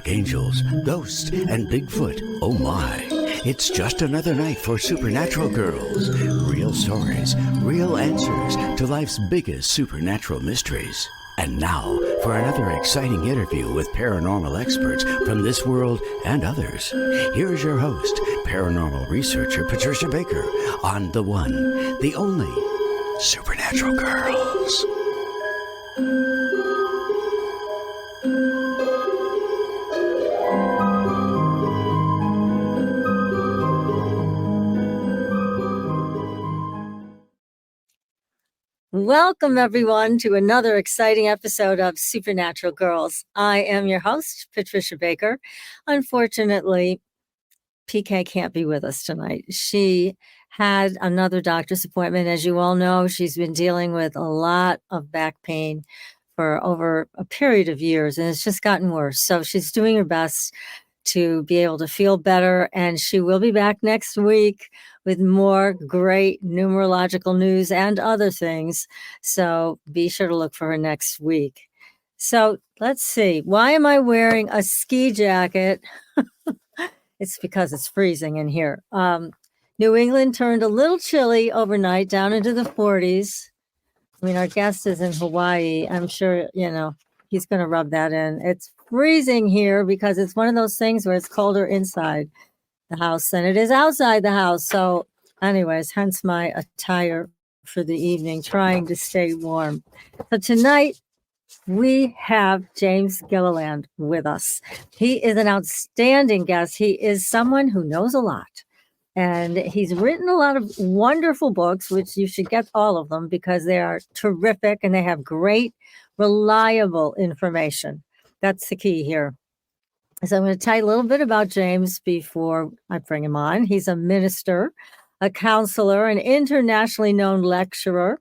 archangels, ghosts, and Bigfoot. Oh my. It's just another night for Supernatural Girls. Real stories, real answers to life's biggest supernatural mysteries. And now for another exciting interview with paranormal experts from this world and others. Here's your host, paranormal researcher Patricia Baker, on the one, the only Supernatural Girls. Welcome, everyone, to another exciting episode of Supernatural Girls. I am your host, Patricia Baker. Unfortunately, PK can't be with us tonight. She had another doctor's appointment. As you all know, she's been dealing with a lot of back pain for over a period of years, and it's just gotten worse. So she's doing her best to be able to feel better, and she will be back next week with more great numerological news and other things. So be sure to look for her next week. So let's see. Why am I wearing a ski jacket? It's because it's freezing in here. New England turned a little chilly overnight, down into the 40s. I mean, our guest is in Hawaii. I'm sure, he's going to rub that in. It's freezing here because it's one of those things where it's colder inside the house than it is outside the house. So anyways, hence my attire for the evening, trying to stay warm. So tonight we have James Gilliland with us. He is an outstanding guest. He is someone who knows a lot. And he's written a lot of wonderful books, which you should get all of them because they are terrific and they have great, reliable information. That's the key here. So I'm going to tell you a little bit about James before I bring him on. He's a minister, a counselor, an internationally known lecturer,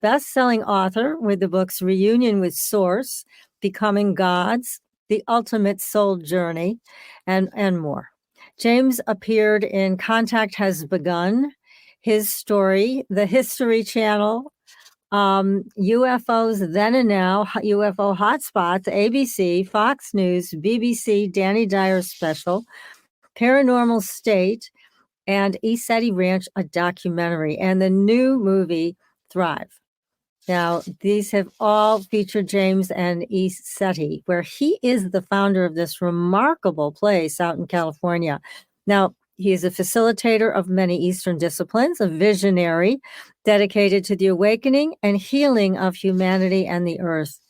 best-selling author with the books Reunion with Source, Becoming Gods, The Ultimate Soul Journey, and more. James appeared in Contact Has Begun, His Story, The History Channel, UFOs Then and Now, UFO Hotspots, ABC, Fox News, BBC, Danny Dyer Special, Paranormal State, and ECETI Ranch, a documentary, and the new movie Thrive. Now, these have all featured James and ECETI, where he is the founder of this remarkable place out in California. Now, he is a facilitator of many Eastern disciplines, a visionary dedicated to the awakening and healing of humanity and the earth,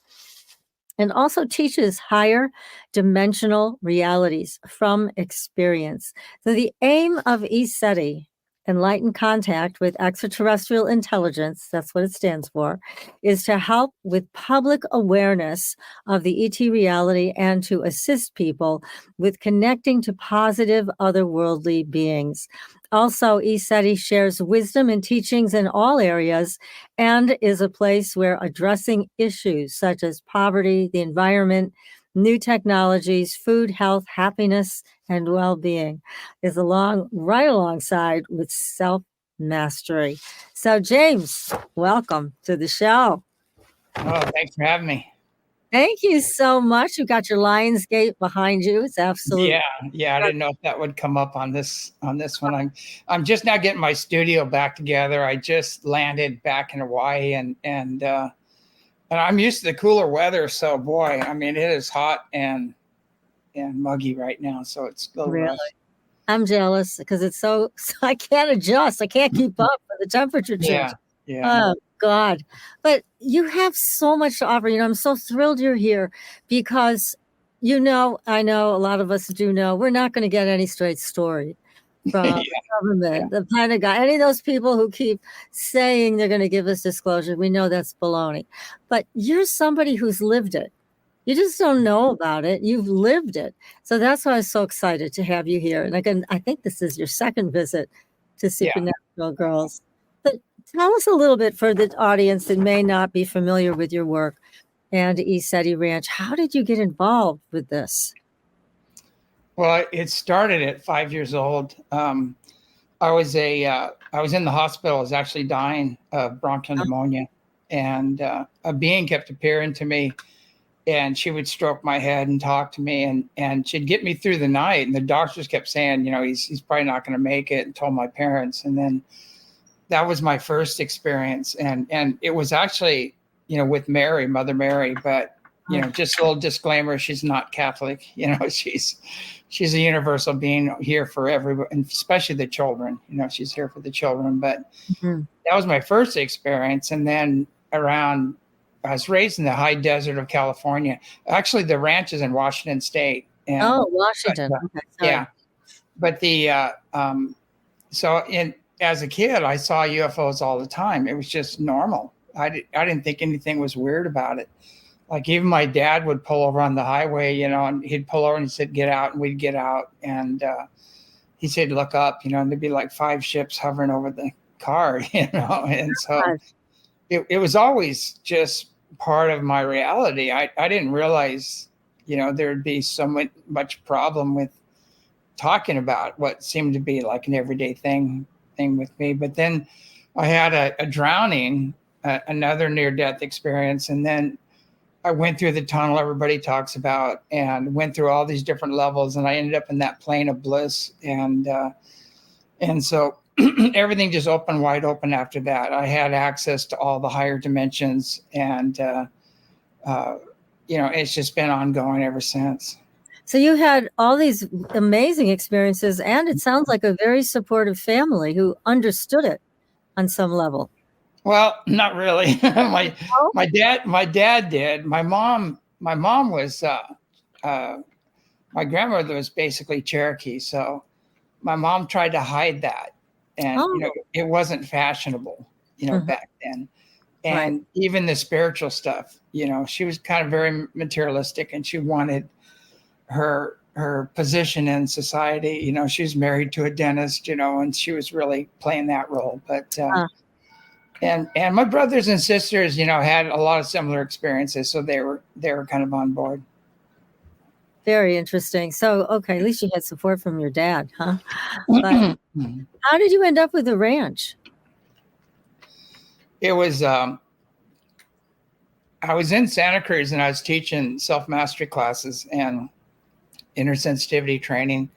and also teaches higher dimensional realities from experience. So the aim of ECETI, Enlightened Contact with Extra Terrestrial Intelligence, that's what it stands for, is to help with public awareness of the ET reality and to assist people with connecting to positive otherworldly beings. Also, ECETI shares wisdom and teachings in all areas and is a place where addressing issues such as poverty, the environment, new technologies, food, health, happiness, and well-being is right alongside with self-mastery. So, James, welcome to the show. Oh, thanks for having me. Thank you so much. You've got your Lionsgate behind you. It's absolutely yeah. I didn't know if that would come up on this one. I'm just now getting my studio back together. I just landed back in Hawaii and I'm used to the cooler weather. So boy, I mean, it is hot and muggy right now. So it's a little rough. I'm jealous because it's so I can't adjust. I can't keep up with the temperature change. Yeah. Oh God. But you have so much to offer. I'm so thrilled you're here because, I know a lot of us do know we're not going to get any straight story from the government, the Pentagon, any of those people who keep saying they're going to give us disclosure. We know that's baloney. But you're somebody who's lived it. You just don't know about it. You've lived it. So that's why I was so excited to have you here. And again, I think this is your second visit to Supernatural Girls. But tell us a little bit for the audience that may not be familiar with your work and ECETI Ranch. How did you get involved with this? Well, it started at 5 years old. I was in the hospital. I was actually dying of bronchial pneumonia, and a being kept appearing to me and she would stroke my head and talk to me, and she'd get me through the night. And the doctors kept saying, he's probably not going to make it, and told my parents. And then that was my first experience. And it was actually, with Mary, Mother Mary, but, just a little disclaimer, she's not Catholic. She's a universal being here for everybody, and especially the children. She's here for the children. But that was my first experience. And then I was raised in the high desert of California. Actually, the ranch is in Washington State. And, Washington. Okay, yeah. But as a kid, I saw UFOs all the time. It was just normal. I didn't think anything was weird about it. Like even my dad would pull over on the highway, and he'd pull over and he said, "Get out," and we'd get out. And he said, "Look up," and there'd be like 5 ships hovering over the car, And so it was always just part of my reality. I didn't realize, there'd be so much problem with talking about what seemed to be like an everyday thing with me. But then I had a drowning, another near-death experience. And then I went through the tunnel everybody talks about and went through all these different levels. And I ended up in that plane of bliss. And so everything just opened wide open after that. I had access to all the higher dimensions, and it's just been ongoing ever since. So you had all these amazing experiences, and it sounds like a very supportive family who understood it on some level. Well, not really. My dad did. My mom was my grandmother was basically Cherokee, so my mom tried to hide that. And, it wasn't fashionable, back then. And even the spiritual stuff, she was kind of very materialistic, and she wanted her position in society. She was married to a dentist, and she was really playing that role. But, and my brothers and sisters, had a lot of similar experiences. So they were kind of on board. Very interesting. So, okay, at least you had support from your dad, huh? But how did you end up with the ranch? It was, I was in Santa Cruz and I was teaching self-mastery classes and intersensitivity training.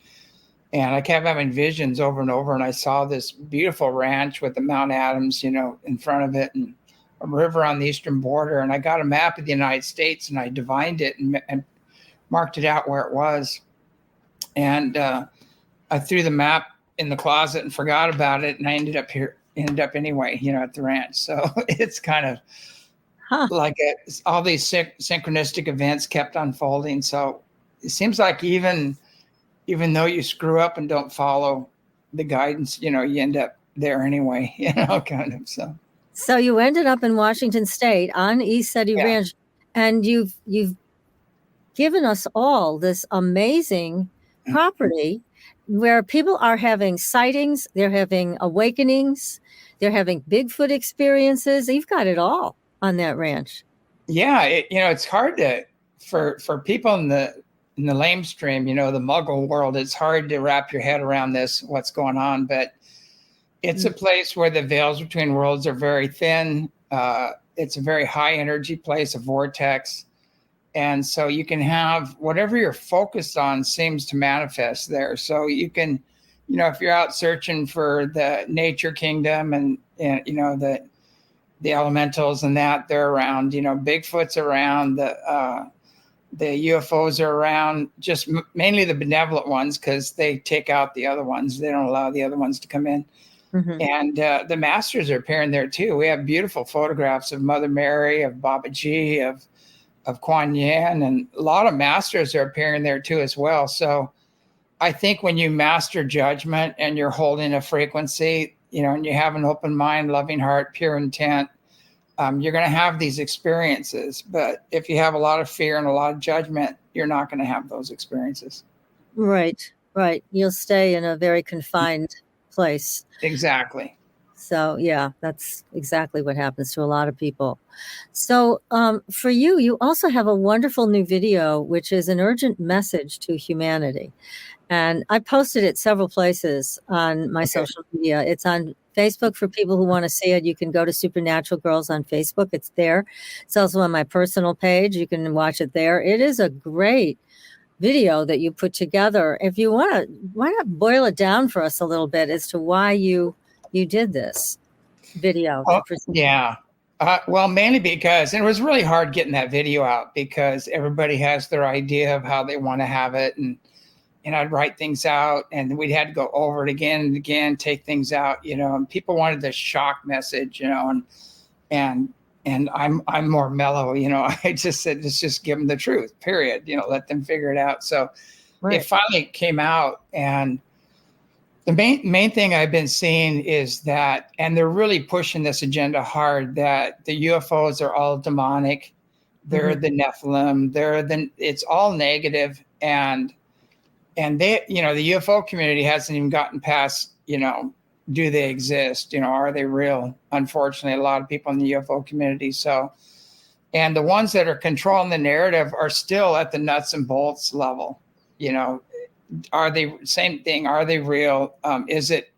And I kept having visions over and over. And I saw this beautiful ranch with the Mount Adams, in front of it, and a river on the eastern border. And I got a map of the United States and I divined it and marked it out where it was. And I threw the map in the closet and forgot about it. And I ended up anyway, at the ranch. So it's kind of like all these synchronistic events kept unfolding. So it seems like even though you screw up and don't follow the guidance, you end up there anyway, kind of. So you ended up in Washington State on ECETI Ranch, and you've given us all this amazing property where people are having sightings, they're having awakenings, they're having Bigfoot experiences. You've got it all on that ranch. Yeah, it's hard for people in the lamestream, the Muggle world. It's hard to wrap your head around what's going on, but it's a place where the veils between worlds are very thin. It's a very high energy place, a vortex. And so you can have whatever you're focused on seems to manifest there. So you can, if you're out searching for the nature kingdom and the elementals and that, they're around, Bigfoot's around, the UFOs are around, just mainly the benevolent ones, because they take out the other ones. They don't allow the other ones to come in. Mm-hmm. And the masters are appearing there too. We have beautiful photographs of Mother Mary, of Baba G, of Kuan Yin, and a lot of masters are appearing there too as well. So I think when you master judgment and you're holding a frequency, and you have an open mind, loving heart, pure intent, you're going to have these experiences. But if you have a lot of fear and a lot of judgment, you're not going to have those experiences. Right. You'll stay in a very confined place. Exactly. So, yeah, that's exactly what happens to a lot of people. So for you also have a wonderful new video, which is an urgent message to humanity. And I posted it several places on my social media. It's on Facebook for people who want to see it. You can go to Supernatural Girls on Facebook. It's there. It's also on my personal page. You can watch it there. It is a great video that you put together. If you want to, why not boil it down for us a little bit as to why you did this video? Oh, yeah. Well, mainly because it was really hard getting that video out because everybody has their idea of how they want to have it. And I'd write things out and we'd had to go over it again and again, take things out, and people wanted the shock message, and I'm more mellow, I just said, let's just give them the truth, period, let them figure it out. So It finally came out, and the main thing I've been seeing is that, and they're really pushing this agenda hard, that the UFOs are all demonic. They're the Nephilim. It's all negative. And they, the UFO community hasn't even gotten past, do they exist? Are they real? Unfortunately, a lot of people in the UFO community. So, and the ones that are controlling the narrative are still at the nuts and bolts level. Are they same thing? Are they real? Is it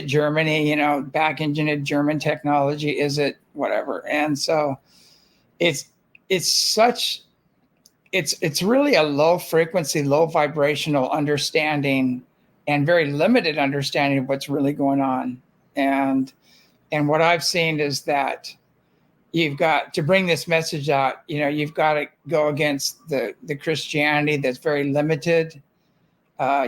Germany, back engineered German technology? Is it whatever? And so it's really a low frequency, low vibrational understanding and very limited understanding of what's really going on. And what I've seen is that you've got to bring this message out, you've got to go against the Christianity that's very limited.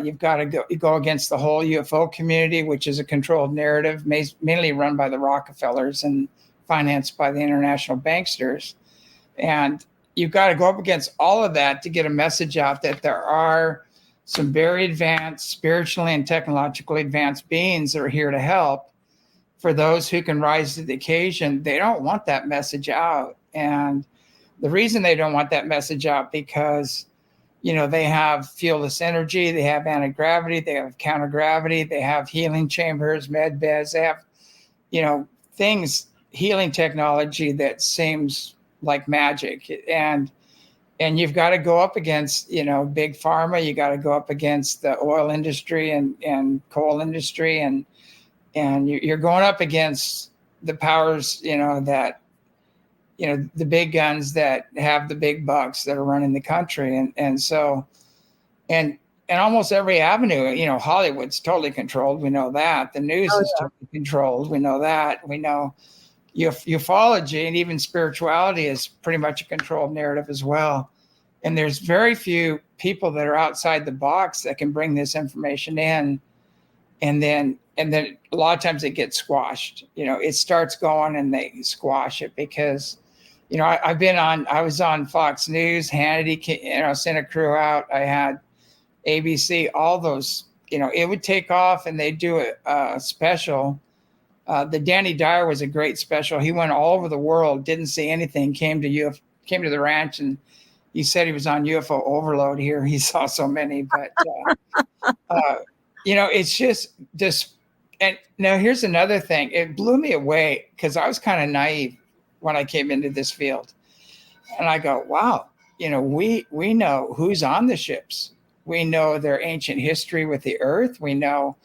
You've got to go against the whole UFO community, which is a controlled narrative, mainly run by the Rockefellers and financed by the international banksters. And you've got to go up against all of that to get a message out that there are some very advanced, spiritually and technologically advanced beings that are here to help. For those who can rise to the occasion, they don't want that message out. And the reason they don't want that message out, because they have fieldless energy, they have anti-gravity, they have counter-gravity, they have healing chambers, med beds, they have, things, healing technology that seems like magic. And you've got to go up against, big pharma, you got to go up against the oil industry and coal industry, and you're going up against the powers, that, the big guns that have the big bucks that are running the country. And so, and almost every avenue, Hollywood's totally controlled. We know that. The news is totally controlled. We know that. We know ufology and even spirituality is pretty much a controlled narrative as well. And there's very few people that are outside the box that can bring this information in. And then a lot of times it gets squashed. It starts going and they squash it because, I was on Fox News, Hannity, sent a crew out. I had ABC, all those, it would take off and they'd do a special. The Danny Dyer was a great special. He went all over the world, didn't see anything, came to the ranch, and he said he was on UFO overload here. He saw so many, but it's just this. And now here's another thing. It blew me away because I was kind of naive when I came into this field, and I go, wow, we know who's on the ships. We know their ancient history with the earth. We know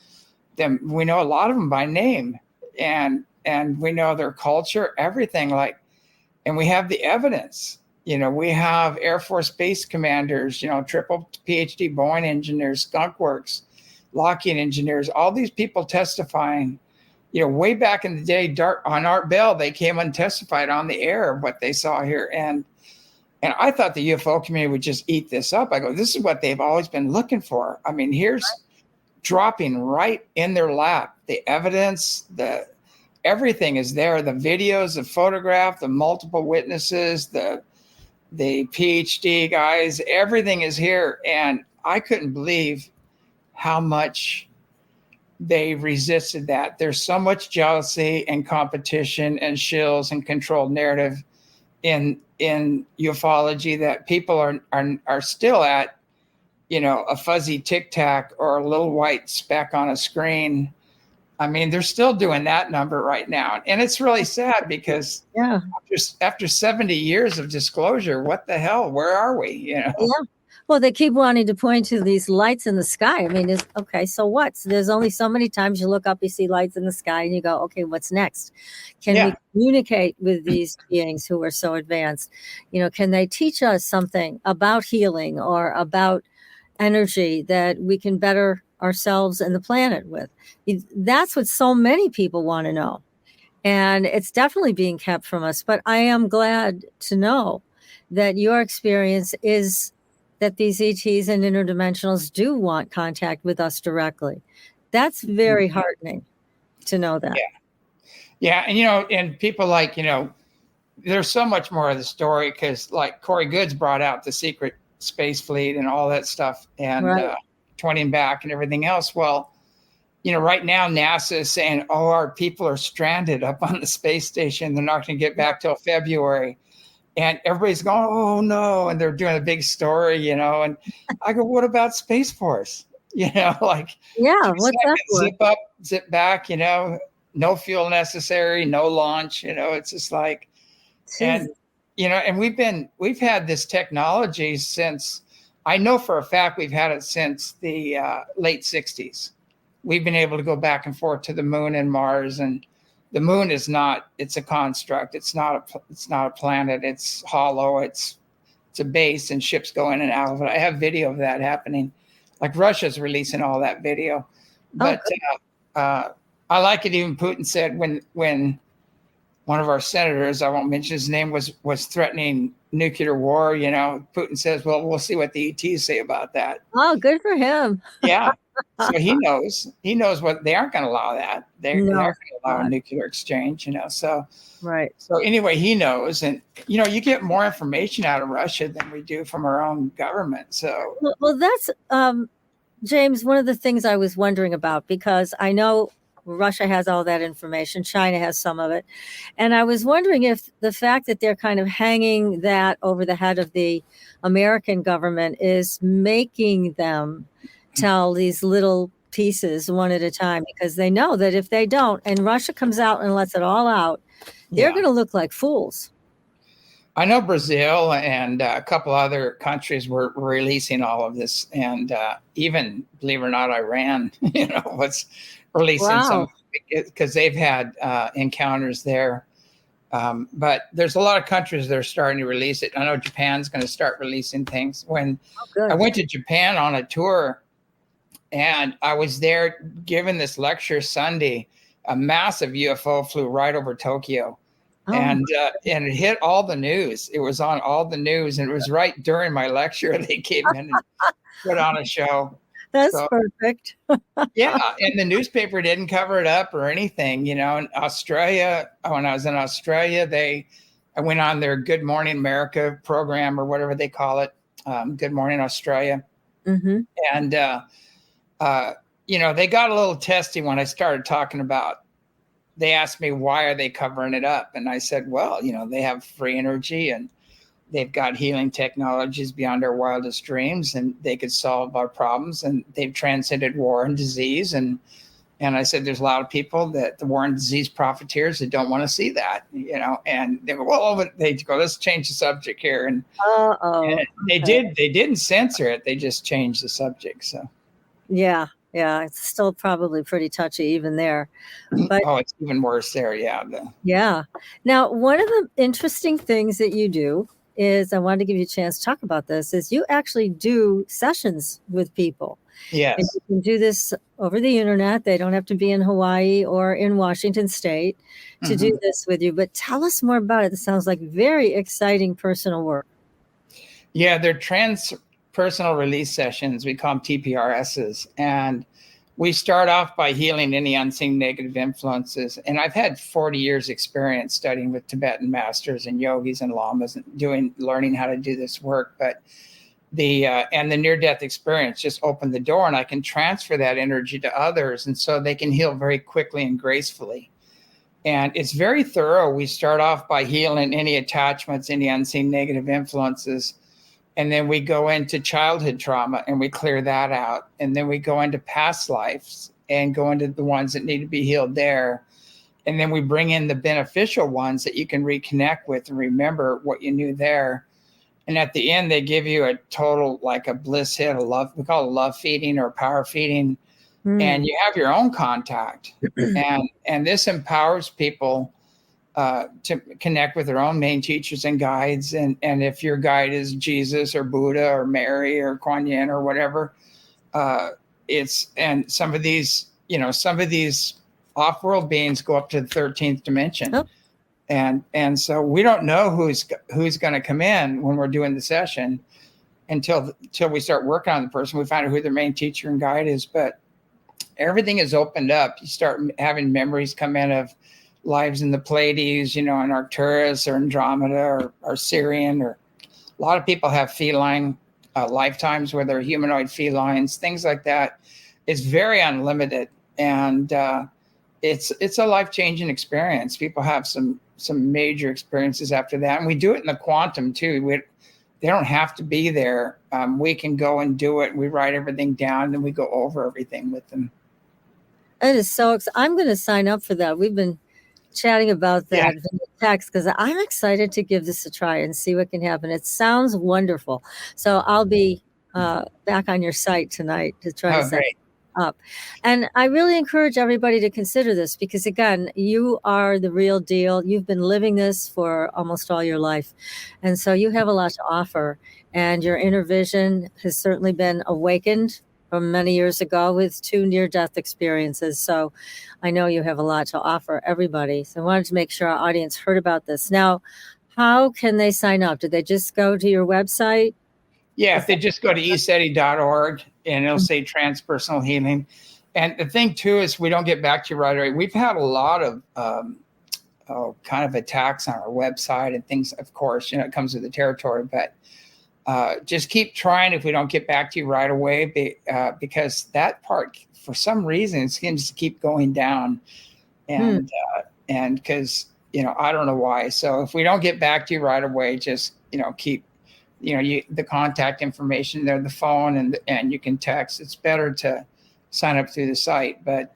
them. We know a lot of them by name, and we know their culture, everything, and we have the evidence. We have Air Force base commanders, triple PhD Boeing engineers, Skunk Works, Lockheed engineers, all these people testifying. Way back in the day, on Art Bell, they came and testified on the air of what they saw here. And I thought the UFO community would just eat this up. I go, this is what they've always been looking for. I mean, here's dropping right in their lap. The evidence, everything is there. The videos, the photograph, the multiple witnesses, the PhD guys, everything is here. And I couldn't believe how much they resisted that. There's so much jealousy and competition and shills and controlled narrative in ufology that people are still at, a fuzzy tic tac or a little white speck on a screen. I mean, they're still doing that number right now. And it's really sad because after 70 years of disclosure, what the hell, where are we? Yeah. Well, they keep wanting to point to these lights in the sky. I mean, okay, so what? So there's only so many times you look up, you see lights in the sky, and you go, okay, what's next? Can we communicate with these beings who are so advanced? Can they teach us something about healing or about energy that we can better ourselves and the planet with? That's what so many people want to know. And it's definitely being kept from us. But I am glad to know that your experience is that these ETs and interdimensionals do want contact with us directly. That's very heartening to know that. Yeah. And, and people like, there's so much more of the story because like Corey Goods brought out the secret space fleet and all that stuff and 20 and back and everything else. Well, right now NASA is saying, our people are stranded up on the space station. They're not going to get back till February. And everybody's going, oh no. And they're doing a big story, and I go, what about Space Force? What's that for? Zip up, zip back, no fuel necessary, no launch, it's just like, and, and we've had this technology since, I know for a fact we've had it since the late 60s. We've been able to go back and forth to the moon and Mars, and the moon is not, it's a construct. It's not a planet. It's hollow. It's a base and ships go in and out of it. I have video of that happening. Like Russia's releasing all that video. But I like it. Even Putin said when one of our senators, I won't mention his name, was threatening nuclear war, Putin says, well, we'll see what the ETs say about that. Oh, good for him. Yeah. So he knows what they aren't going to allow that. They aren't going to allow a nuclear exchange, So right. So anyway, he knows, and you get more information out of Russia than we do from our own government. So well, that's James. One of the things I was wondering about, because I know Russia has all that information, China has some of it, and I was wondering if the fact that they're kind of hanging that over the head of the American government is making them tell these little pieces one at a time, because they know that if they don't, and Russia comes out and lets it all out, they're going to look like fools. I know Brazil and a couple other countries were releasing all of this, and even, believe it or not, Iran, was releasing some, because they've had encounters there. But there's a lot of countries that are starting to release it. I know Japan's going to start releasing things. When I went to Japan on a tour, and I was there giving this lecture Sunday, a massive UFO flew right over Tokyo. And it hit all the news. It was on all the news, and it was right during my lecture. They came in and put on a show. That's perfect. Yeah, and the newspaper didn't cover it up or anything. In Australia, when I was in Australia, I went on their Good Morning America program or whatever they call it, Good Morning Australia. Mm-hmm. And they got a little testy when I started talking about. They asked me, why are they covering it up? And I said, well, they have free energy and they've got healing technologies beyond our wildest dreams, and they could solve our problems, and they've transcended war and disease. And I said, there's a lot of people that the war and disease profiteers that don't want to see that, and they go, well, they go, let's change the subject here. And, and they didn't censor it. They just changed the subject. So, yeah. Yeah, it's still probably pretty touchy even there. But it's even worse there. Yeah. Yeah. Now, one of the interesting things that you do is, I wanted to give you a chance to talk about this, is you actually do sessions with people. Yes. And you can do this over the internet. They don't have to be in Hawaii or in Washington State to do this with you. But tell us more about it. It sounds like very exciting personal work. Yeah, they're transpersonal release sessions. We call them TPRSs. And we start off by healing any unseen negative influences. And I've had 40 years experience studying with Tibetan masters and yogis and lamas and learning how to do this work. But the near-death experience just opened the door, and I can transfer that energy to others. And so they can heal very quickly and gracefully. And it's very thorough. We start off by healing any attachments, any unseen negative influences. And then we go into childhood trauma and we clear that out. And then we go into past lives and go into the ones that need to be healed there. And then we bring in the beneficial ones that you can reconnect with and remember what you knew there. And at the end, they give you a total, like a bliss hit, a love, we call it love feeding or power feeding. And you have your own contact. And this empowers people to connect with their own main teachers and guides. And if your guide is Jesus or Buddha or Mary or Kuan Yin or whatever, and some of these off-world beings go up to the 13th dimension. Oh. And so we don't know who's going to come in when we're doing the session until we start working on the person. We find out who their main teacher and guide is, but everything is opened up. You start having memories come in of lives in the Pleiades, in Arcturus or Andromeda or Sirian, or a lot of people have feline lifetimes where they're humanoid felines, things like that. It's very unlimited, and it's a life-changing experience. People have some major experiences after that, and we do it in the quantum too. They don't have to be there. We can go and do it. We write everything down, and then we go over everything with them. It is so I'm going to sign up for that. We've been chatting about that in the text because I'm excited to give this a try and see what can happen. It sounds wonderful. So I'll be back on your site tonight to try to set it up. And I really encourage everybody to consider this because, again, you are the real deal. You've been living this for almost all your life. And so you have a lot to offer. And your inner vision has certainly been awakened from many years ago with 2 near-death experiences. So I know you have a lot to offer everybody. So I wanted to make sure our audience heard about this. Now, how can they sign up? Did they just go to your website? Yeah, if they just go to ECETI.org and it'll say transpersonal healing. And the thing too is we don't get back to you right away. We've had a lot of kind of attacks on our website and things, of course, it comes with the territory, but just keep trying if we don't get back to you right away, because that part, for some reason, seems to keep going down. And because, I don't know why. So if we don't get back to you right away, just, keep, the contact information there, the phone, and you can text. It's better to sign up through the site, but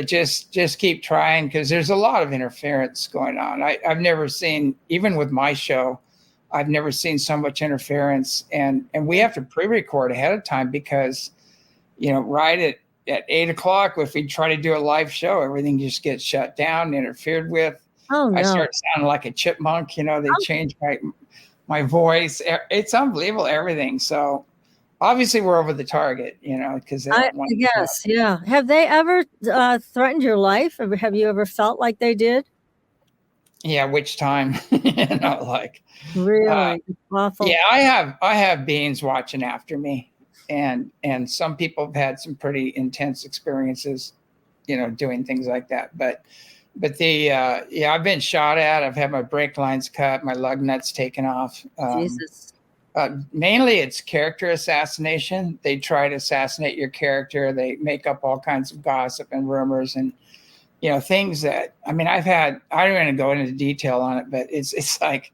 just keep trying, because there's a lot of interference going on. I've never seen, even with my show, I've never seen so much interference, and we have to pre-record ahead of time because, right at 8:00, if we try to do a live show, everything just gets shut down, interfered with. Oh, no. I start sounding like a chipmunk. They change my voice. It's unbelievable, everything. So obviously we're over the target, because I guess, yeah. Have they ever threatened your life? Or have you ever felt like they did? Yeah, which time? Really awful. Yeah, I have beings watching after me, and some people have had some pretty intense experiences, doing things like that. But I've been shot at. I've had my brake lines cut, my lug nuts taken off. Jesus. Mainly it's character assassination. They try to assassinate your character. They make up all kinds of gossip and rumors and, things that, I don't want to go into detail on it, but it's like,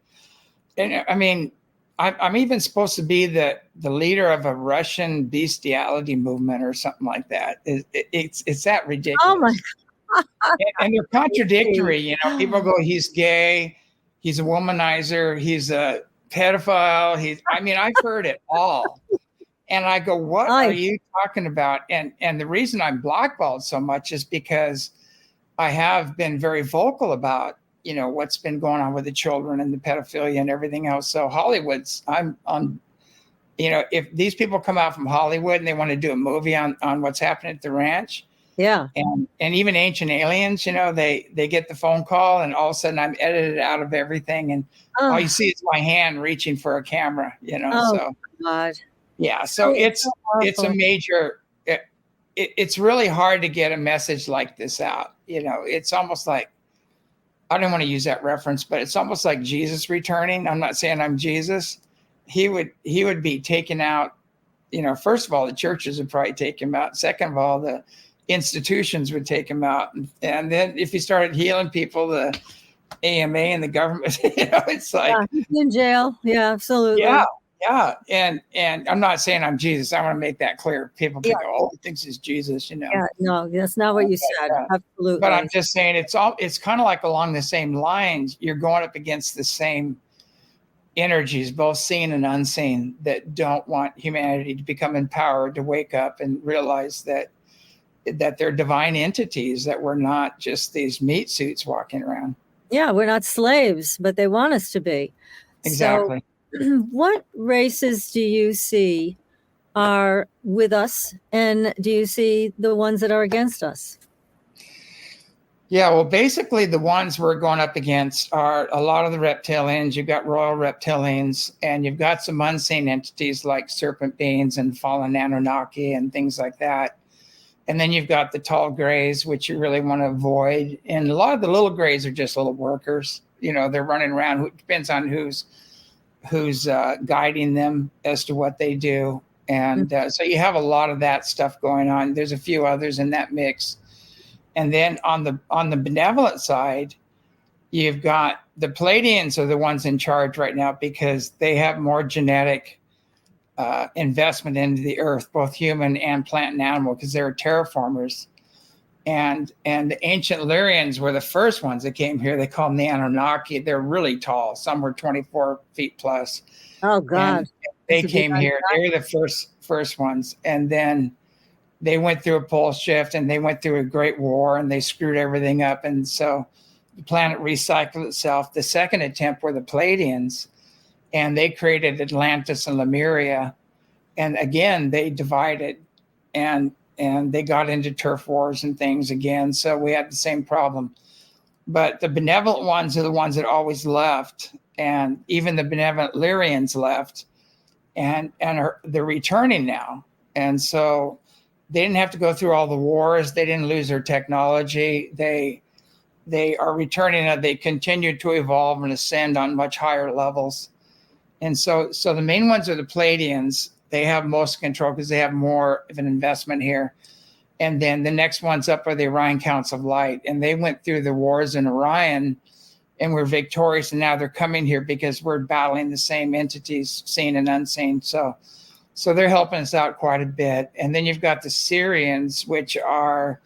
I'm even supposed to be the leader of a Russian bestiality movement or something like that. It's that ridiculous. Oh my God. And they're contradictory. People go, he's gay, he's a womanizer, he's a pedophile. I've heard it all. And I go, what are you talking about? And the reason I'm blackballed so much is because I have been very vocal about, what's been going on with the children and the pedophilia and everything else. So I'm on, if these people come out from Hollywood and they want to do a movie on what's happening at the ranch. Yeah. And even Ancient Aliens, they get the phone call and all of a sudden I'm edited out of everything. And all you see is my hand reaching for a camera, so. God. Yeah. So it's a major, it's really hard to get a message like this out. It's almost like, I don't want to use that reference, but it's almost like Jesus returning. I'm not saying I'm Jesus. He would be taken out. First of all, the churches would probably take him out. Second of all, the institutions would take him out. And then if he started healing people, the AMA and the government, it's like he's in jail. Yeah, absolutely. Yeah. Yeah. And I'm not saying I'm Jesus. I want to make that clear. People can go, oh, he thinks he's Jesus, Yeah, no, that's not what you said. Absolutely. But I'm just saying it's kind of like along the same lines. You're going up against the same energies, both seen and unseen, that don't want humanity to become empowered, to wake up and realize that they're divine entities, that we're not just these meat suits walking around. Yeah, we're not slaves, but they want us to be. Exactly. So, what races do you see are with us, and do you see the ones that are against us? Yeah, well, basically the ones we're going up against are a lot of the reptilians. You've got royal reptilians, and you've got some unseen entities like serpent beings and fallen Anunnaki and things like that. And then you've got the tall grays, which you really want to avoid. And a lot of the little grays are just little workers. You know, they're running around. It depends on who's guiding them as to what they do. And so you have a lot of that stuff going on. There's a few others in that mix. And then on the benevolent side, you've got the Pleiadians are the ones in charge right now because they have more genetic investment into the earth, both human and plant and animal, because they're terraformers. And the ancient Lyrians were the first ones that came here. They call them the Anunnaki. They're really tall. Some were 24 feet plus. Oh, God. And they came here. They were the first ones. And then they went through a pole shift, and they went through a great war, and they screwed everything up. And so the planet recycled itself. The second attempt were the Pleiadians, and they created Atlantis and Lemuria. And again, they divided, and they got into turf wars and things again. So we had the same problem. But the benevolent ones are the ones that always left. And even the benevolent Lyrians left, and they're returning now. And so they didn't have to go through all the wars. They didn't lose their technology. They are returning, and they continue to evolve and ascend on much higher levels. And so the main ones are the Pleiadians. They have most control because they have more of an investment here. And then the next ones up are the Orion Counts of Light. And they went through the wars in Orion and were victorious. And now they're coming here because we're battling the same entities, seen and unseen. So they're helping us out quite a bit. And then you've got the Syrians, which are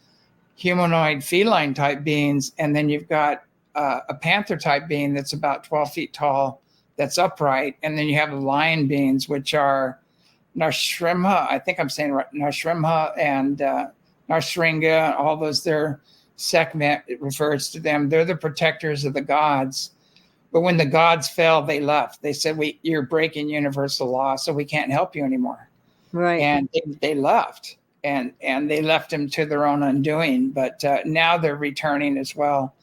humanoid feline type beings. And then you've got a panther type being that's about 12 feet tall, that's upright. And then you have the lion beings, which are Narshrimha, I think I'm saying right, Narshrimha and Narshringa, all those, their segment, it refers to them. They're the protectors of the gods. But when the gods fell, they left. They said, you're breaking universal law, so we can't help you anymore. Right. And they left, and they left them to their own undoing. But now they're returning as well.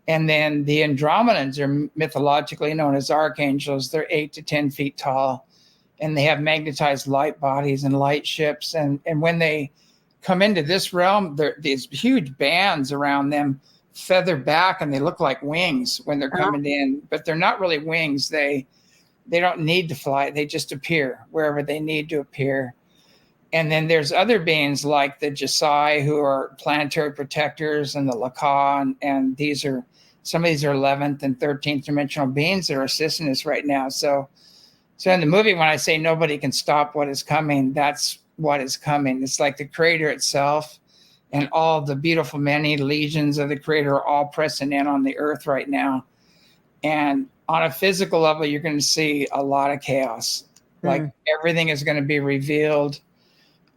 And then the Andromedans are mythologically known as archangels. They're 8 to 10 feet tall, and they have magnetized light bodies and light ships. And when they come into this realm, there these huge bands around them, feather back, and they look like wings when they're coming in, but they're not really wings. They don't need to fly. They just appear wherever they need to appear. And then there's other beings like the Jasai, who are planetary protectors, and the Laka, and these are some of these are 11th and 13th dimensional beings that are assisting us right now. So in the movie, when I say nobody can stop what is coming, that's what is coming. It's like the Creator itself and all the beautiful many legions of the Creator are all pressing in on the earth right now. And on a physical level, you're going to see a lot of chaos. Like everything is going to be revealed.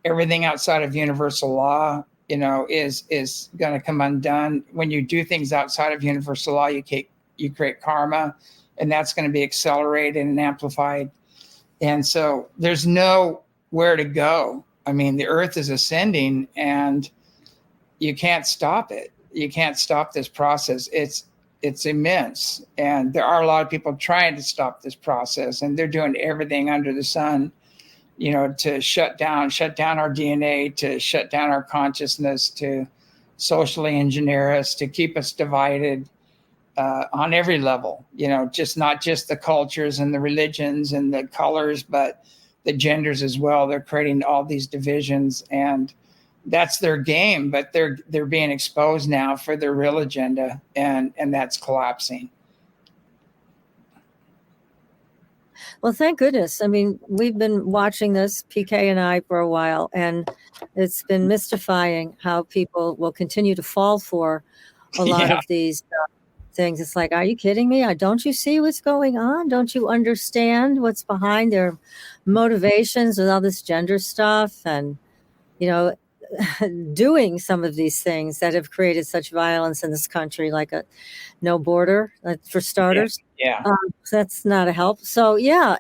Everything outside of universal law, is going to come undone. When you do things outside of universal law, you create karma, and that's going to be accelerated and amplified. And so there's nowhere to go. I mean, the earth is ascending, and you can't stop it. You can't stop this process. It's immense. And there are a lot of people trying to stop this process, and they're doing everything under the sun, to shut down our DNA, to shut down our consciousness, to socially engineer us, to keep us divided on every level, not just the cultures and the religions and the colors, but the genders as well. They're creating all these divisions, and that's their game, but they're being exposed now for their real agenda, and that's collapsing. Well, thank goodness. I mean, we've been watching this, PK and I, for a while, and it's been mystifying how people will continue to fall for a lot of these things. It's like, are you kidding me? Don't you see what's going on? Don't you understand what's behind their motivations with all this gender stuff and, doing some of these things that have created such violence in this country, like a no border, for starters. Yeah. That's not a help. So yeah,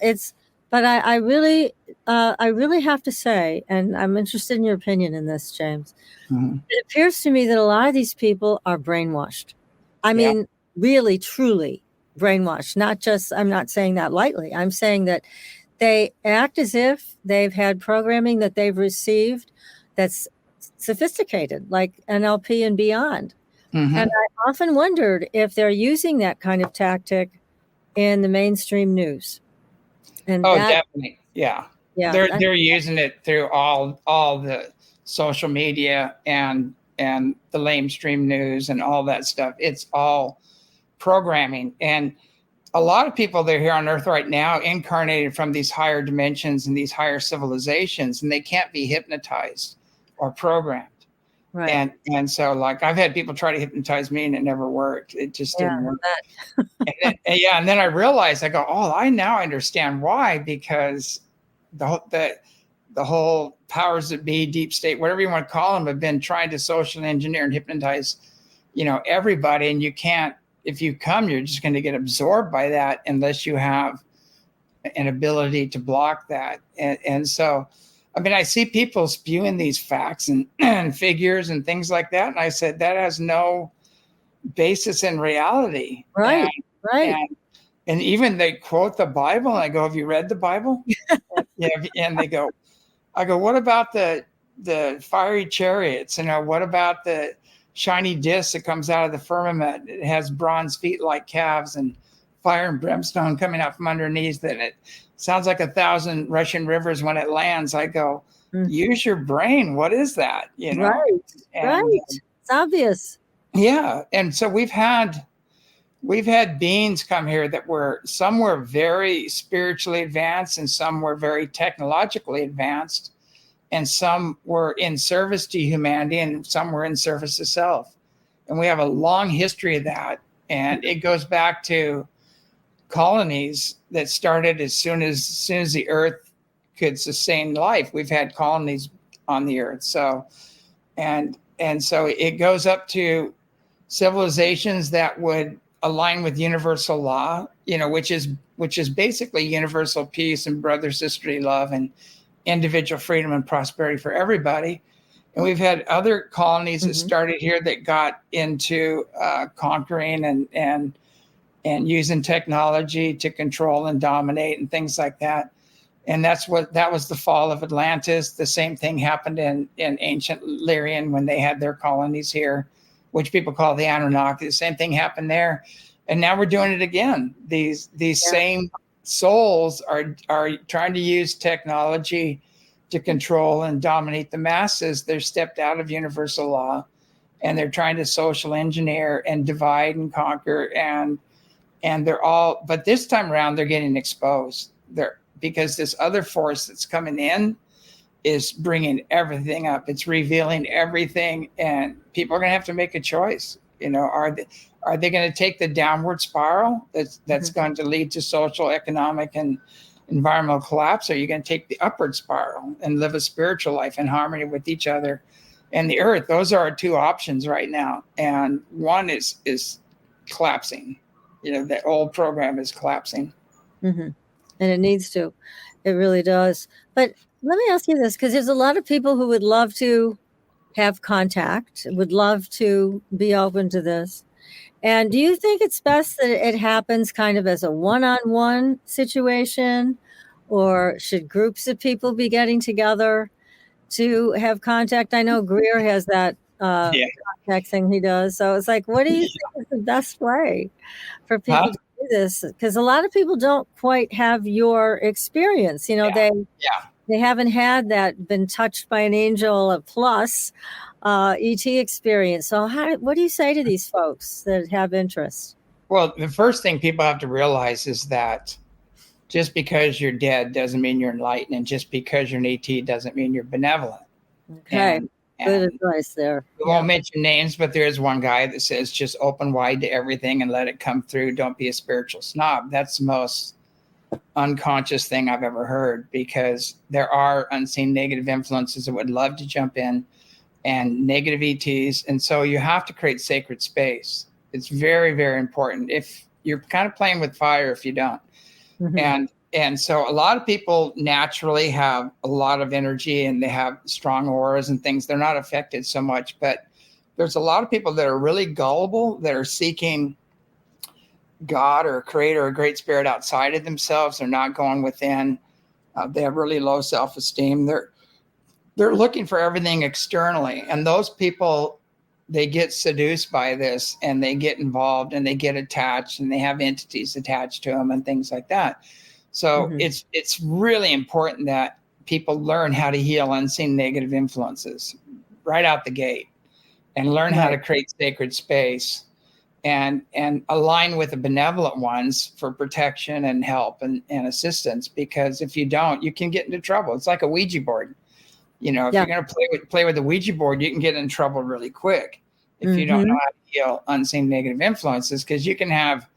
but I really have to say, and I'm interested in your opinion in this, James. Mm-hmm. It appears to me that a lot of these people are brainwashed. I mean, really, truly brainwashed. I'm not saying that lightly. I'm saying that they act as if they've had programming that they've received that's sophisticated, like NLP and beyond. Mm-hmm. And I often wondered if they're using that kind of tactic in the mainstream news. And definitely. Yeah. Yeah. They're using it through all the social media and the lamestream news and all that stuff. It's all programming. And a lot of people that are here on Earth right now incarnated from these higher dimensions and these higher civilizations, and they can't be hypnotized or programmed. Right. And so, like, I've had people try to hypnotize me and it never worked. It just didn't work. And then I realized, I go, oh, I now understand why, because the whole powers that be, deep state, whatever you want to call them, have been trying to social engineer and hypnotize, everybody. And you can't, if you come, you're just going to get absorbed by that unless you have an ability to block that. And so, I mean, I see people spewing these facts and figures and things like that. And I said, that has no basis in reality. Right. And even they quote the Bible. And I go, have you read the Bible? And they go, I go, what about the fiery chariots? What about the shiny disc that comes out of the firmament? It has bronze feet like calves and fire and brimstone coming out from underneath it. It sounds like 1,000 Russian rivers when it lands. I go, use your brain. What is that? Right. It's obvious. Yeah. And so we've had beings come here that some were very spiritually advanced and some were very technologically advanced, and some were in service to humanity and some were in service to self. And we have a long history of that. And it goes back to colonies that started as soon as the earth could sustain life. We've had colonies on the earth. So, and so it goes up to civilizations that would align with universal law, which is basically universal peace and brother, sisterly love and individual freedom and prosperity for everybody. And we've had other colonies that started here that got into conquering and using technology to control and dominate and things like that. And that was the fall of Atlantis. The same thing happened in ancient Lyrian when they had their colonies here, which people call the Anunnaki. The same thing happened there. And now we're doing it again. These same souls are trying to use technology to control and dominate the masses. They're stepped out of universal law, and they're trying to social engineer and divide and conquer. And they're all, but this time around, they're getting exposed. Because this other force that's coming in is bringing everything up. It's revealing everything, and people are going to have to make a choice. Are they going to take the downward spiral that's going to lead to social, economic, and environmental collapse? Or are you going to take the upward spiral and live a spiritual life in harmony with each other and the earth? Those are our two options right now, and one is collapsing. The old program is collapsing. And it needs to. It really does. But let me ask you this, because there's a lot of people who would love to have contact, would love to be open to this. And do you think it's best that it happens kind of as a one-on-one situation, or should groups of people be getting together to have contact? I know Greer has that contact thing he does. So it's like, what do you think is the best way for people to do this? Because a lot of people don't quite have your experience. They haven't had that, been touched by an angel, a plus ET experience. So what do you say to these folks that have interest? Well, the first thing people have to realize is that just because you're dead doesn't mean you're enlightened, and just because you're an ET doesn't mean you're benevolent. Okay. Good advice there. We won't mention names, but there is one guy that says just open wide to everything and let it come through. Don't be a spiritual snob. That's the most unconscious thing I've ever heard, because there are unseen negative influences that would love to jump in, and negative ETs. And so you have to create sacred space. It's very, very important. If you're kind of playing with fire, if you don't. Mm-hmm. And so a lot of people naturally have a lot of energy and they have strong auras and things. They're not affected so much, but there's a lot of people that are really gullible, that are seeking God or a creator or a great spirit outside of themselves. They're not going within. They have really low self-esteem. They're looking for everything externally. And those people, they get seduced by this and they get involved and they get attached and they have entities attached to them and things like that. So it's really important that people learn how to heal unseen negative influences right out the gate, and learn how to create sacred space and align with the benevolent ones for protection and help and assistance. Because if you don't, you can get into trouble. It's like a Ouija board. If you're going to play with the Ouija board, you can get in trouble really quick if you don't know how to heal unseen negative influences, because you can have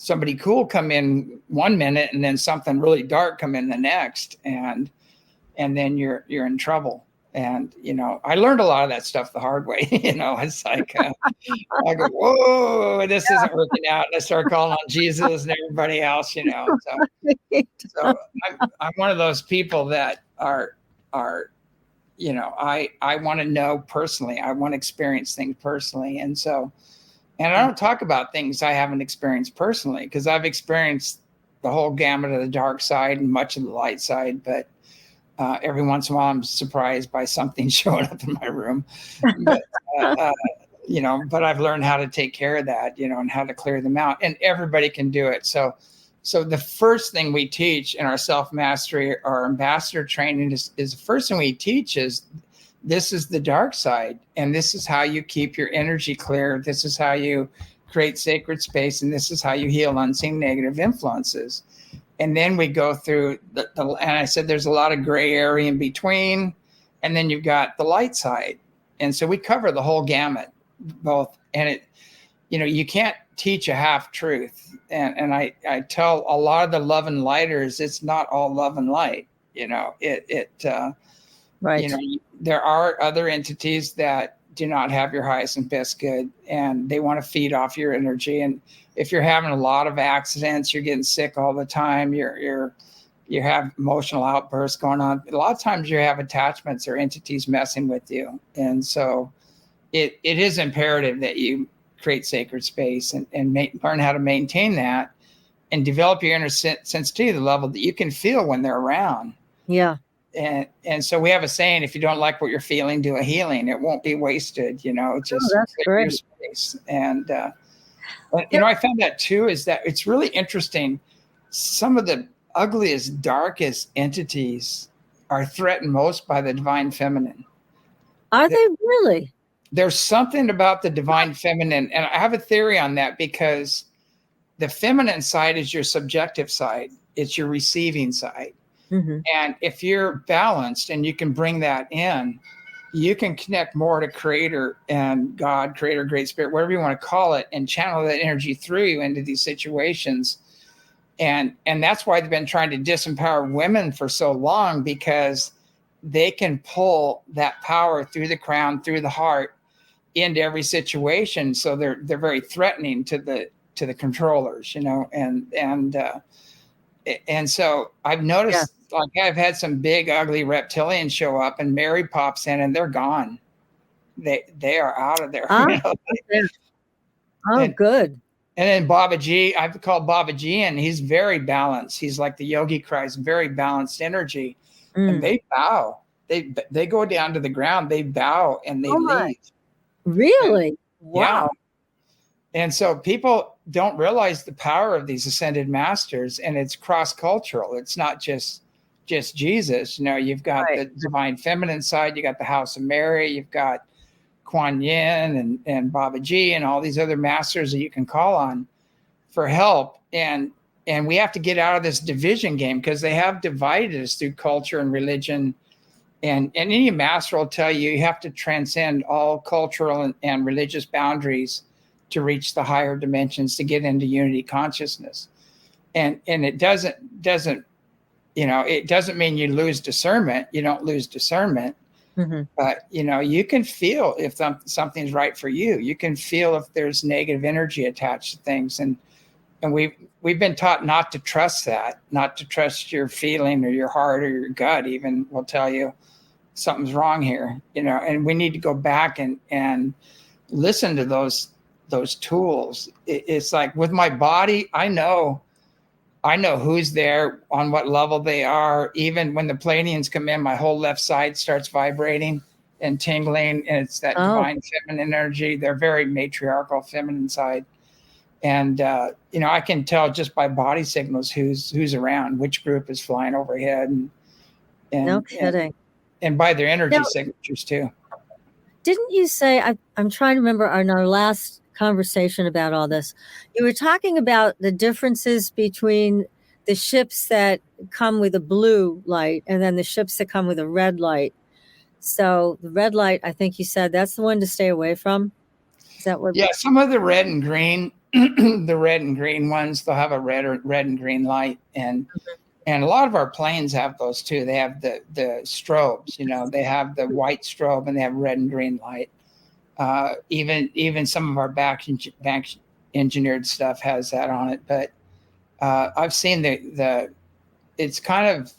somebody cool come in 1 minute and then something really dark come in the next, and then you're in trouble. And I learned a lot of that stuff the hard way. It's like I go, whoa, this isn't working out, and I start calling on Jesus and everybody else. So I'm one of those people that are I want to know personally. I want to experience things personally. And I don't talk about things I haven't experienced personally, because I've experienced the whole gamut of the dark side and much of the light side. But every once in a while, I'm surprised by something showing up in my room. But, but I've learned how to take care of that, and how to clear them out. And everybody can do it. So the first thing we teach in our self-mastery or ambassador training is the first thing we teach is, this is the dark side, and this is how you keep your energy clear. This is how you create sacred space, and this is how you heal unseen negative influences. And then we go through and I said there's a lot of gray area in between, and then you've got the light side. And so we cover the whole gamut, both. And you can't teach a half truth. And I tell a lot of the love and lighters, it's not all love and light. Right. There are other entities that do not have your highest and best good, and they want to feed off your energy. And if you're having a lot of accidents, you're getting sick all the time, you have emotional outbursts going on, a lot of times you have attachments or entities messing with you. And so it is imperative that you create sacred space and learn how to maintain that and develop your inner sensitivity to the level that you can feel when they're around. Yeah. And so we have a saying, if you don't like what you're feeling, do a healing. It won't be wasted, just that's clear your great. space. And I found that too, is that it's really interesting. Some of the ugliest, darkest entities are threatened most by the divine feminine. Are they really? There's something about the divine feminine, and I have a theory on that, because the feminine side is your subjective side. It's your receiving side. Mm-hmm. And if you're balanced and you can bring that in, you can connect more to creator and God, creator, great spirit, whatever you want to call it, and channel that energy through you into these situations. And that's why they've been trying to disempower women for so long, because they can pull that power through the crown, through the heart, into every situation. So they're very threatening to the controllers, and so I've noticed, like, I've had some big ugly reptilians show up, and Mary pops in and they're gone. They are out of there. Good. And then Baba G, I've called Baba G, and he's very balanced. He's like the Yogi Christ, very balanced energy. And they bow. They go down to the ground. They bow and they leave. Really? And, wow. Yeah. And so people don't realize the power of these ascended masters, and it's cross-cultural. It's not just Jesus. You've got the divine feminine side. You got the House of Mary. You've got Kuan Yin and Baba Ji and all these other masters that you can call on for help. And we have to get out of this division game, because they have divided us through culture and religion And any master will tell you you have to transcend all cultural and religious boundaries to reach the higher dimensions, to get into unity consciousness. And it doesn't it doesn't mean you lose discernment. You don't lose discernment. Mm-hmm. But you can feel if something's right for you. You can feel if there's negative energy attached to things, and we've been taught not to trust that, not to trust your feeling or your heart or your gut. Even will tell you something's wrong here, and we need to go back and listen to those tools. It's like with my body, I know who's there, on what level they are. Even when the Pleiadians come in, my whole left side starts vibrating and tingling, and it's that divine feminine energy. They're very matriarchal, feminine side. And, I can tell just by body signals who's around, which group is flying overhead. And No kidding. And by their energy signatures too. Didn't you say, I'm trying to remember in our last conversation about all this, you were talking about the differences between the ships that come with a blue light and then the ships that come with a red light. So the red light, I think you said that's the one to stay away from. Is that what? Yeah, some of the red and green, the red and green ones, they'll have a red and green light, and a lot of our planes have those too. They have the strobes, they have the white strobe and they have red and green light. Even some of our back engineered stuff has that on it, but I've seen it's kind of,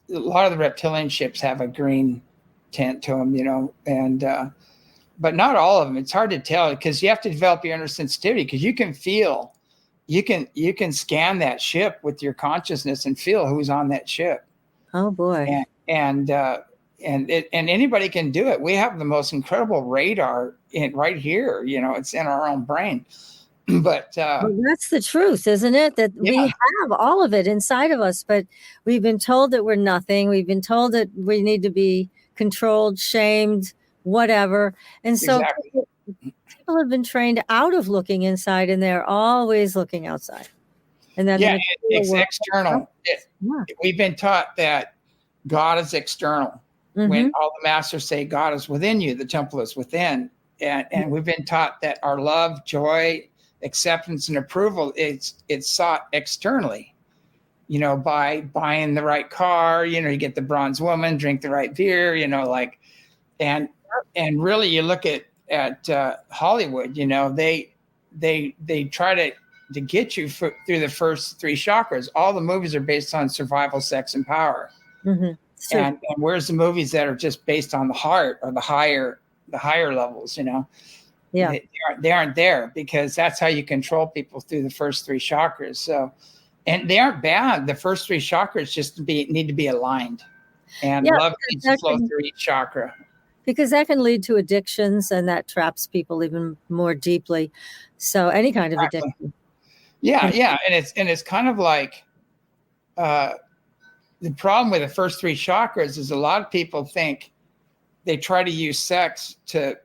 a lot of the reptilian ships have a green tint to them, and but not all of them. It's hard to tell because you have to develop your inner sensitivity, because you can feel, you can scan that ship with your consciousness and feel who's on that ship. Oh boy. And anybody can do it. We have the most incredible radar right here. It's in our own brain. But well, that's the truth, isn't it? That we have all of it inside of us, but we've been told that we're nothing. We've been told that we need to be controlled, shamed, whatever. And so people have been trained out of looking inside, and they're always looking outside. And then it's external. We've been taught that God is external. Mm-hmm. When all the masters say God is within you, the temple is within. And we've been taught that our love, joy, acceptance, and approval, it's sought externally, by buying the right car, you get the bronze woman, drink the right beer, and really you look at Hollywood, they try to get you through the first three chakras. All the movies are based on survival, sex, and power. Mm-hmm. And where's the movies that are just based on the heart or the higher levels, Yeah, they aren't there, because that's how you control people through the first three chakras. So, and they aren't bad. The first three chakras just need to be aligned, and love needs to flow through each chakra. Because that can lead to addictions, and that traps people even more deeply. So any kind of addiction. Yeah, and it's kind of like the problem with the first three chakras is a lot of people think they try to use sex to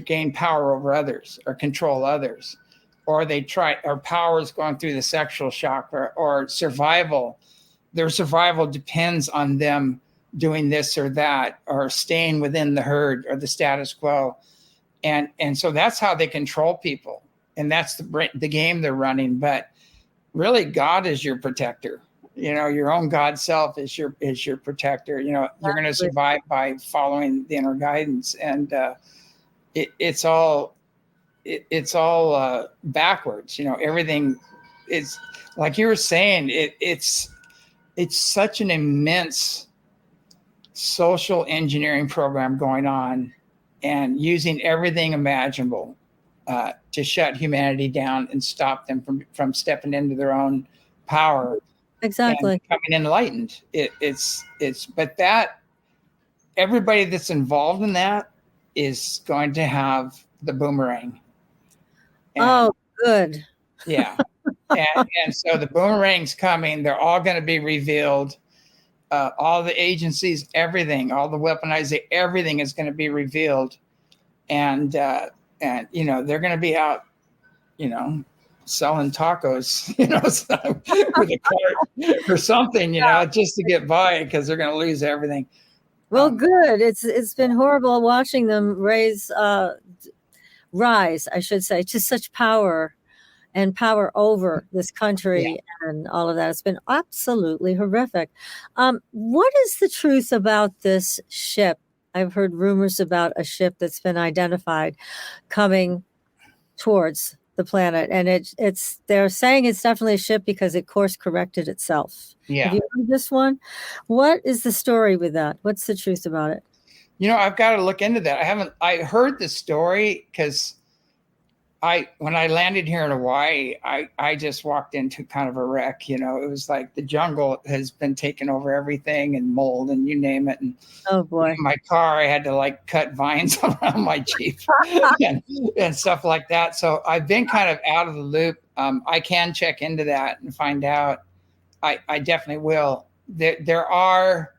gain power over others or control others, or power is going through the sexual chakra, or survival. Their survival depends on them doing this or that, or staying within the herd or the status quo. And so that's how they control people. And that's the game they're running. But really, God is your protector. Your own God self is your protector. You're going to survive by following the inner guidance. And it's all backwards. Everything is, like you were saying, it's such an immense social engineering program going on, and using everything imaginable to shut humanity down and stop them from stepping into their own power. Exactly. And becoming enlightened. But that everybody that's involved in that is going to have the boomerang. And, good. Yeah. and so the boomerang's coming. They're all going to be revealed. All the agencies, everything, all the weaponized, everything is going to be revealed. And they're going to be out, selling tacos, with a cart or something, just to get by, because they're going to lose everything. Well, good. It's been horrible watching them rise, I should say, to such power and power over this country and all of that. It's been absolutely horrific. What is the truth about this ship? I've heard rumors about a ship that's been identified coming towards the planet, and they're saying it's definitely a ship because it course corrected itself. Yeah. Have you heard this one? What is the story with that? What's the truth about it? I've got to look into that. I heard the story because when I landed here in Hawaii, I just walked into kind of a wreck. It was like the jungle has been taking over everything, and mold and you name it. And oh boy, my car, I had to like cut vines around my Jeep and stuff like that. So I've been kind of out of the loop. I can check into that and find out. I definitely will. There are,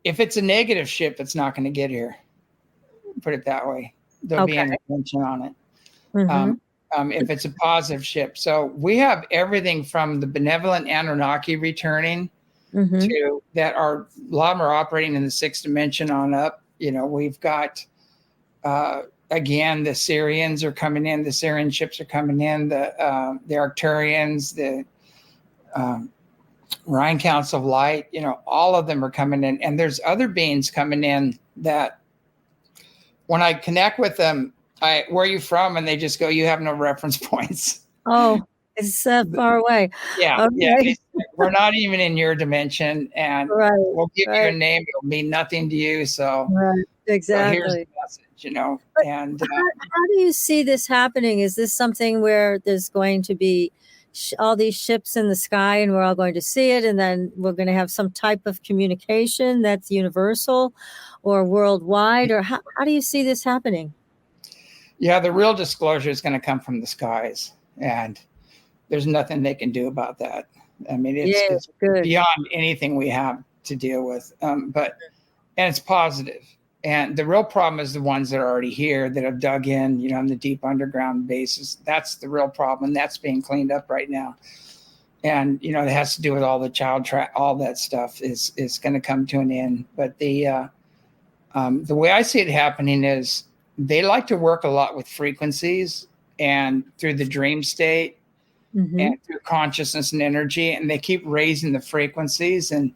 if it's a negative ship, it's not going to get here. Put it that way. There'll be an intervention on it. Mm-hmm. If it's a positive ship. So we have everything from the benevolent Anunnaki returning to that are, a lot of them are operating in the sixth dimension on up. We've got, again, the Syrians are coming in, the Syrian ships are coming in, the Arcturians, the Rhine Council of Light, all of them are coming in. And there's other beings coming in that when I connect with them, where are you from? And they just go, you have no reference points. Oh, it's far away. Yeah. Okay. Yeah. We're not even in your dimension, and we'll give you a name. It'll mean nothing to you. So, exactly. So here's the message, But and how do you see this happening? Is this something where there's going to be all these ships in the sky and we're all going to see it, and then we're going to have some type of communication that's universal or worldwide, or how do you see this happening? Yeah, the real disclosure is going to come from the skies, and there's nothing they can do about that. I mean, it's beyond anything we have to deal with. And it's positive. And the real problem is the ones that are already here that have dug in, in the deep underground bases. That's the real problem. And that's being cleaned up right now. And, it has to do with all the all that stuff is going to come to an end. But the way I see it happening is they like to work a lot with frequencies and through the dream state and through consciousness and energy. And they keep raising the frequencies, and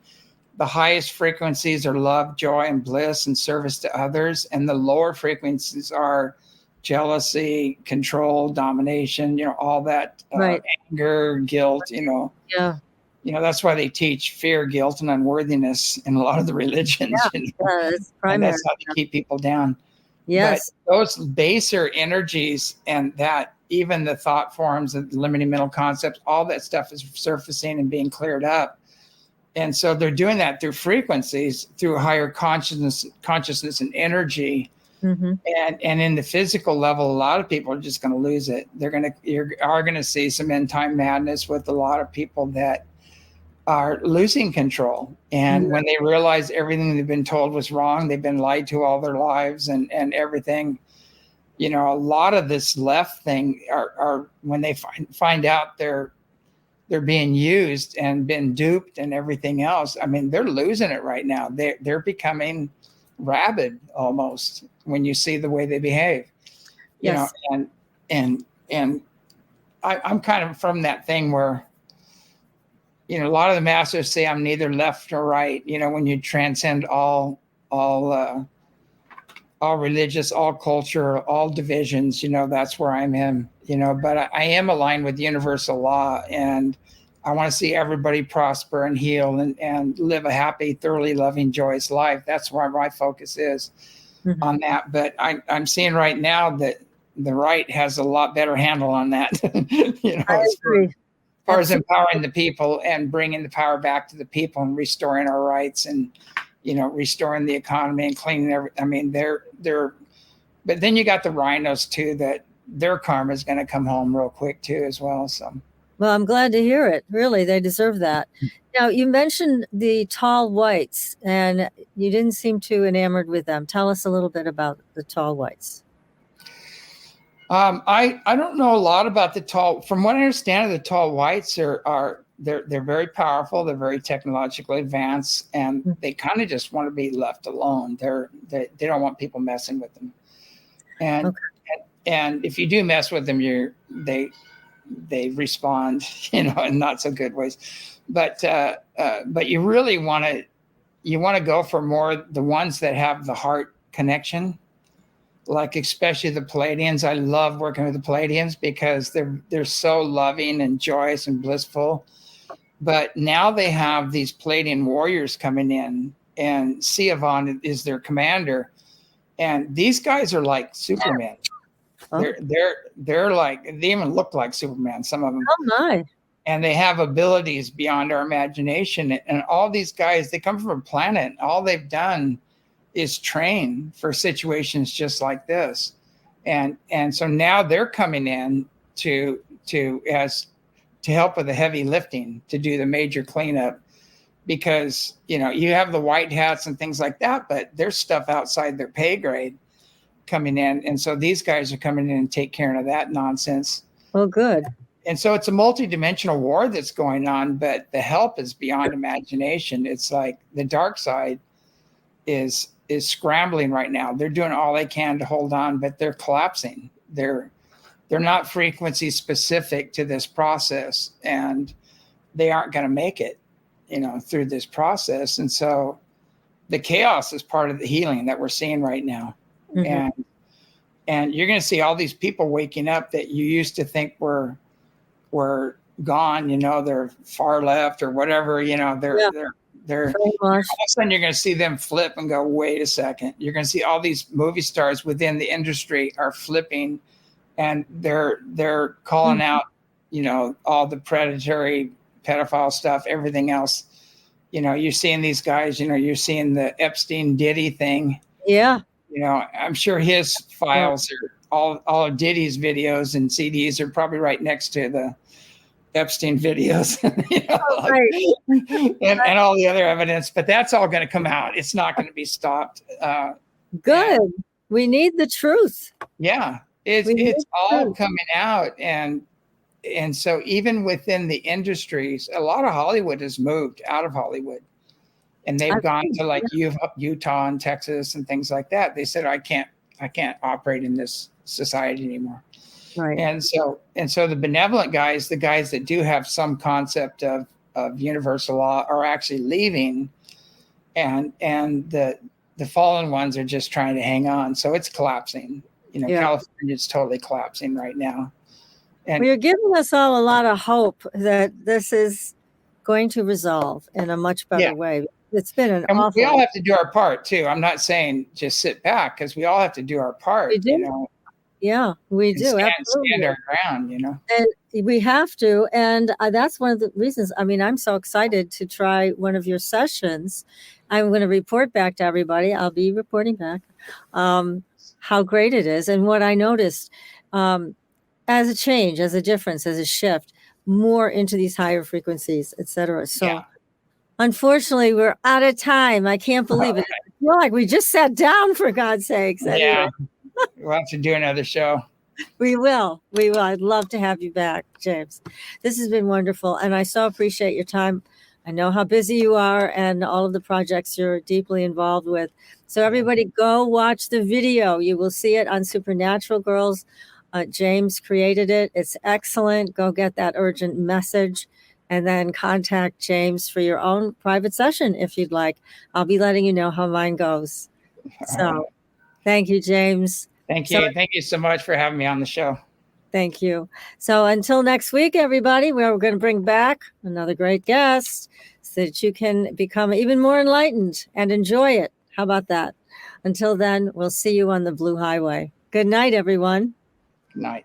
the highest frequencies are love, joy, and bliss and service to others. And the lower frequencies are jealousy, control, domination, all that anger, guilt, Yeah. That's why they teach fear, guilt, and unworthiness in a lot of the religions. That's primary. And that's how they keep people down. Yes. But those baser energies and that even the thought forms and limiting mental concepts, all that stuff is surfacing and being cleared up. And so they're doing that through frequencies, through higher consciousness and energy. And in the physical level, a lot of people are just going to lose it. You are going to see some end time madness with a lot of people that are losing control. And when they realize everything they've been told was wrong, they've been lied to all their lives and everything, a lot of this left thing are when they find out they're being used and been duped and everything else. I mean, they're losing it right now. They're becoming rabid almost when you see the way they behave, and I'm kind of from that thing where, a lot of the masters say I'm neither left nor right, when you transcend all religious, all culture, all divisions, that's where I'm in, but I am aligned with universal law, and I want to see everybody prosper and heal and live a happy, thoroughly loving, joyous life. That's where my focus is on that. But I'm seeing right now that the right has a lot better handle on that, I agree. As far as empowering the people and bringing the power back to the people and restoring our rights and, restoring the economy and cleaning but then you got the rhinos too, that their karma is going to come home real quick too, as well. So. Well, I'm glad to hear it. Really, they deserve that. Now, you mentioned the tall whites, and you didn't seem too enamored with them. Tell us a little bit about the tall whites. I don't know a lot about the tall. From what I understand, the tall whites are they're very powerful. They're very technologically advanced, and they kind of just want to be left alone. They don't want people messing with them. And and if you do mess with them, they respond, in not so good ways. But you really want to go for more the ones that have the heart connection, like especially the Palladians. I love working with the Palladians because they're so loving and joyous and blissful. But now they have these Palladian warriors coming in, and Siavon is their commander, and these guys are like Superman. They're like, they even look like Superman, some of them. Oh my. And they have abilities beyond our imagination. And all these guys, they come from a planet. All they've done is train for situations just like this. And so now they're coming in to help with the heavy lifting, to do the major cleanup, because, you have the white hats and things like that, but there's stuff outside their pay grade coming in. And so these guys are coming in and take care of that nonsense. Oh, good. And so it's a multi-dimensional war that's going on, but the help is beyond imagination. It's like the dark side is scrambling right now. They're doing all they can to hold on, but they're collapsing. They're not frequency specific to this process, and they aren't going to make it, through this process. And so the chaos is part of the healing that we're seeing right now. Mm-hmm. And you're going to see all these people waking up that you used to think were gone, they're far left or whatever, they're all of a sudden you're going to see them flip and go, wait a second. You're going to see all these movie stars within the industry are flipping, and they're calling out, all the predatory pedophile stuff, everything else. You're seeing these guys, you're seeing the Epstein Diddy thing. Yeah. I'm sure his files are all of Diddy's videos and CDs are probably right next to the Epstein videos, and all the other evidence. But that's all going to come out. It's not going to be stopped. Good. We need the truth. Yeah, it's all coming out, and so even within the industries, a lot of Hollywood has moved out of Hollywood. And they've gone to like Utah and Texas and things like that. They said, I can't operate in this society anymore. Right. And so the benevolent guys, the guys that do have some concept of universal law, are actually leaving, and the fallen ones are just trying to hang on. So it's collapsing. California is totally collapsing right now. And you're giving us all a lot of hope that this is going to resolve in a much better way. It's been an awful. We all have to do our part too. I'm not saying just sit back, because we all have to do our part. We do. Yeah, we do. Stand our ground, And we have to. And that's one of the reasons. I mean, I'm so excited to try one of your sessions. I'm going to report back to everybody. I'll be reporting back how great it is. And what I noticed as a change, as a difference, as a shift, more into these higher frequencies, et cetera. So unfortunately, we're out of time. I can't believe it. I feel like we just sat down, for God's sakes. Anyway. Yeah. We'll have to do another show. We will. I'd love to have you back, James. This has been wonderful. And I so appreciate your time. I know how busy you are and all of the projects you're deeply involved with. So everybody go watch the video. You will see it on Supernatural Girls. James created it. It's excellent. Go get that urgent message, and then contact James for your own private session if you'd like. I'll be letting you know how mine goes. So thank you, James. Thank you. Thank you so much for having me on the show. Thank you. So until next week, everybody, we're going to bring back another great guest so that you can become even more enlightened and enjoy it. How about that? Until then, we'll see you on the Blue Highway. Good night, everyone. Good night.